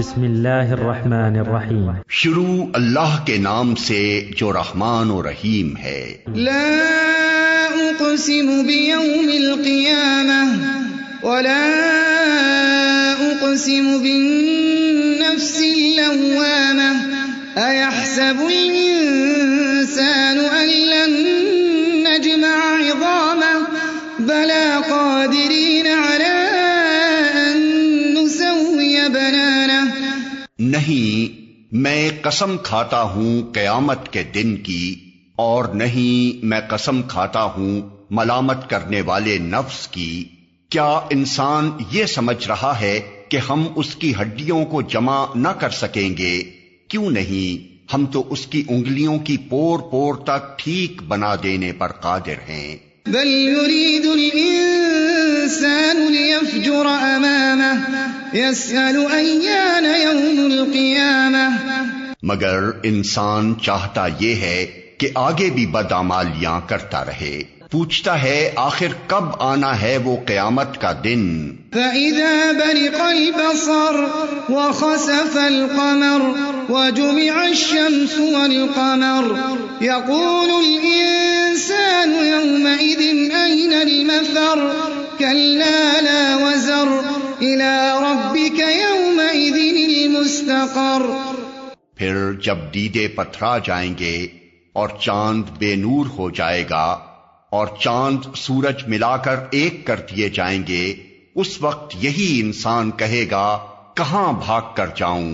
بسم اللہ الرحمن الرحیم. شروع اللہ کے نام سے جو رحمان و رحیم ہے. لا اقسم بیوم القیامہ ولا اقسم بالنفس اللوامہ ایحسب الانسان ان لن نجمع عظامہ بلا قادرین علی ان نسوی بنانہ. نہیں، میں قسم کھاتا ہوں قیامت کے دن کی، اور نہیں میں قسم کھاتا ہوں ملامت کرنے والے نفس کی. کیا انسان یہ سمجھ رہا ہے کہ ہم اس کی ہڈیوں کو جمع نہ کر سکیں گے؟ کیوں نہیں، ہم تو اس کی انگلیوں کی پور پور تک ٹھیک بنا دینے پر قادر ہیں. بل يريد الإنسان ليفجر أمامه يسأل أيان يوم القيامة. مگر انسان چاہتا یہ ہے کہ آگے بھی بدعمالیاں کرتا رہے، پوچھتا ہے آخر کب آنا ہے وہ قیامت کا دن. فإذا برق البصر وخسف القمر وجمع الشمس والقمر يقول الإنسان يومئذ أين المفر كلا لا وزر إلى ربك يومئذ المستقر. پھر جب دیدے پتھرا جائیں گے اور چاند بے نور ہو جائے گا اور چاند سورج ملا کر ایک کر دیے جائیں گے، اس وقت یہی انسان کہے گا کہاں بھاگ کر جاؤں.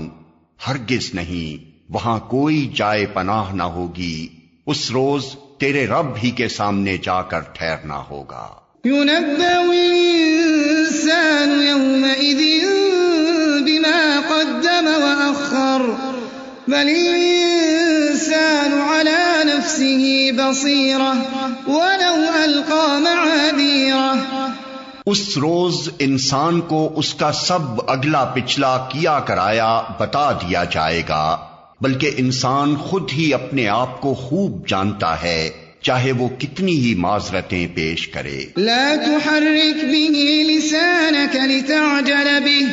ہرگز نہیں، وہاں کوئی جائے پناہ نہ ہوگی. اس روز تیرے رب ہی کے سامنے جا کر ٹھہرنا ہوگا. ينبأ الإنسان يومئذ بما قدم وأخر بل الإنسان على نفسه بصيرة ولو ألقى معاذيره. اس روز انسان کو اس کا سب اگلا پچھلا کیا کرایا بتا دیا جائے گا، بلکہ انسان خود ہی اپنے آپ کو خوب جانتا ہے، چاہے وہ کتنی ہی معذرتیں پیش کرے. لا تحرك به لسانك لتعجل به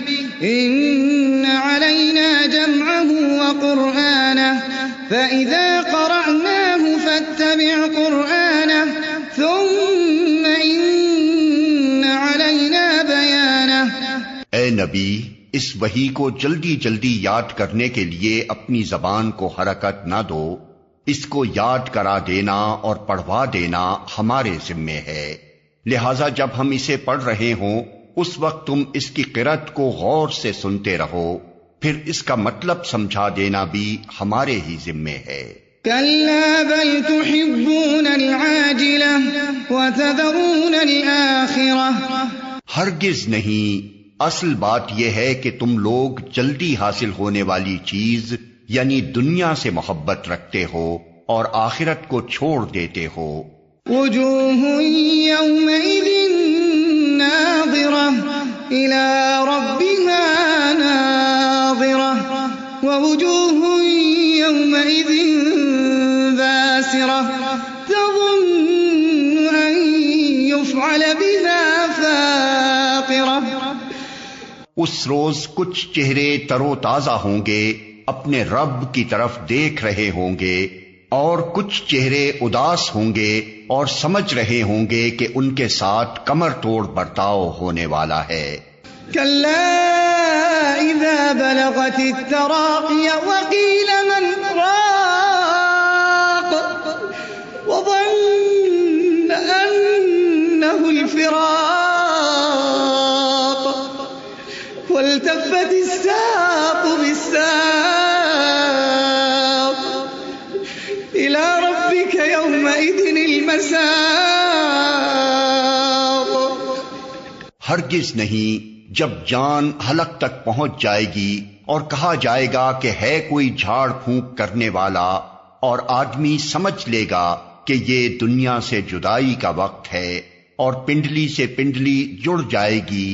إن علينا جمعه وقرآنه فإذا قرأناه فاتبع قرآنه ثم إن علينا بيانه. اے نبی، اس وحی کو جلدی جلدی یاد کرنے کے لیے اپنی زبان کو حرکت نہ دو. اس کو یاد کرا دینا اور پڑھوا دینا ہمارے ذمے ہے، لہذا جب ہم اسے پڑھ رہے ہوں اس وقت تم اس کی قرأت کو غور سے سنتے رہو، پھر اس کا مطلب سمجھا دینا بھی ہمارے ہی ذمے ہے. كلا بل تحبون العاجلة وتذرون الآخرة. ہرگز نہیں، اصل بات یہ ہے کہ تم لوگ جلدی حاصل ہونے والی چیز یعنی دنیا سے محبت رکھتے ہو اور آخرت کو چھوڑ دیتے ہو. وجوه يومئذ ناظرة إلى ربها ناظرة ووجوه يومئذ باسرة تظن أن يفعل بها فاقرة. اس روز کچھ چہرے تر و تازہ ہوں گے، اپنے رب کی طرف دیکھ رہے ہوں گے، اور کچھ چہرے اداس ہوں گے اور سمجھ رہے ہوں گے کہ ان کے ساتھ کمر توڑ برتاؤ ہونے والا ہے. كلا إذا بلغت التراقي وقيل من راق وظن أنه الفراق والتفت الساق بالساق إلى ربك يومئذ المساق. ہرگز نہیں، جب جان حلق تک پہنچ جائے گی اور کہا جائے گا کہ ہے کوئی جھاڑ پھونک کرنے والا، اور آدمی سمجھ لے گا کہ یہ دنیا سے جدائی کا وقت ہے اور پنڈلی سے پنڈلی جڑ جائے گی،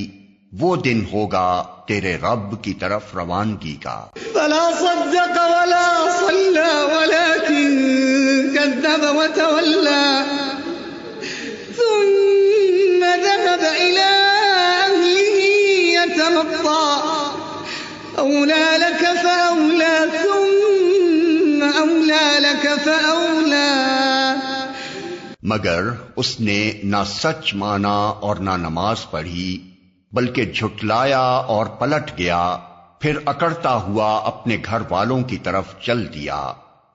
وہ دن ہوگا تیرے رب کی طرف روانگی کا. فلا صدق ولا صلى ولكن كذب وتولى ثم ذهب إلى أهله يتمطى أولى لك فأولى ثم أولى لك فأولى. مگر اس نے نہ سچ مانا اور نہ نماز پڑھی، بلکہ جھٹلایا اور پلٹ گیا، پھر اکڑتا ہوا اپنے گھر والوں کی طرف چل دیا۔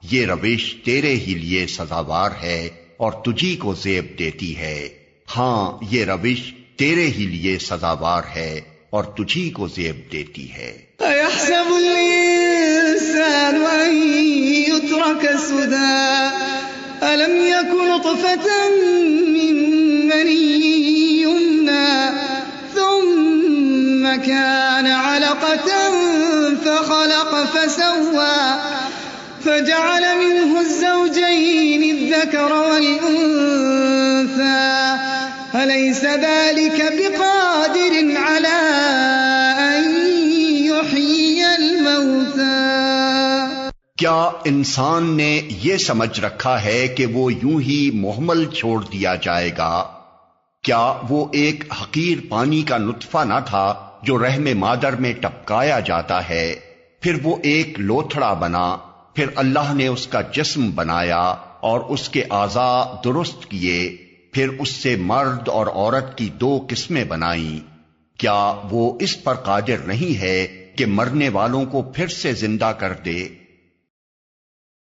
یہ روش تیرے ہی لیے سزاوار ہے اور تجھی کو زیب دیتی ہے۔ ہاں، یہ روش تیرے ہی لیے سزاوار ہے اور تجھی کو زیب دیتی ہے۔ أيحسب الإنسان أن يترك سدى ألم يكن نطفة من مني يمنى ثم كان علقة فخلق فسوى فجعل منه الزوجين الذكر والأنثى أليس ذلك بقادر على أن يحيي الموتى. کیا انسان نے یہ سمجھ رکھا ہے کہ وہ یوں ہی محمل چھوڑ دیا جائے گا؟ کیا وہ ایک حقیر پانی کا نطفہ نہ تھا جو رحم مادر میں ٹپکایا جاتا ہے، پھر وہ ایک لوتھڑا بنا، پھر اللہ نے اس کا جسم بنایا اور اس کے اعضاء درست کیے، پھر اس سے مرد اور عورت کی 2 قسمیں بنائیں؟ کیا وہ اس پر قادر نہیں ہے کہ مرنے والوں کو پھر سے زندہ کر دے؟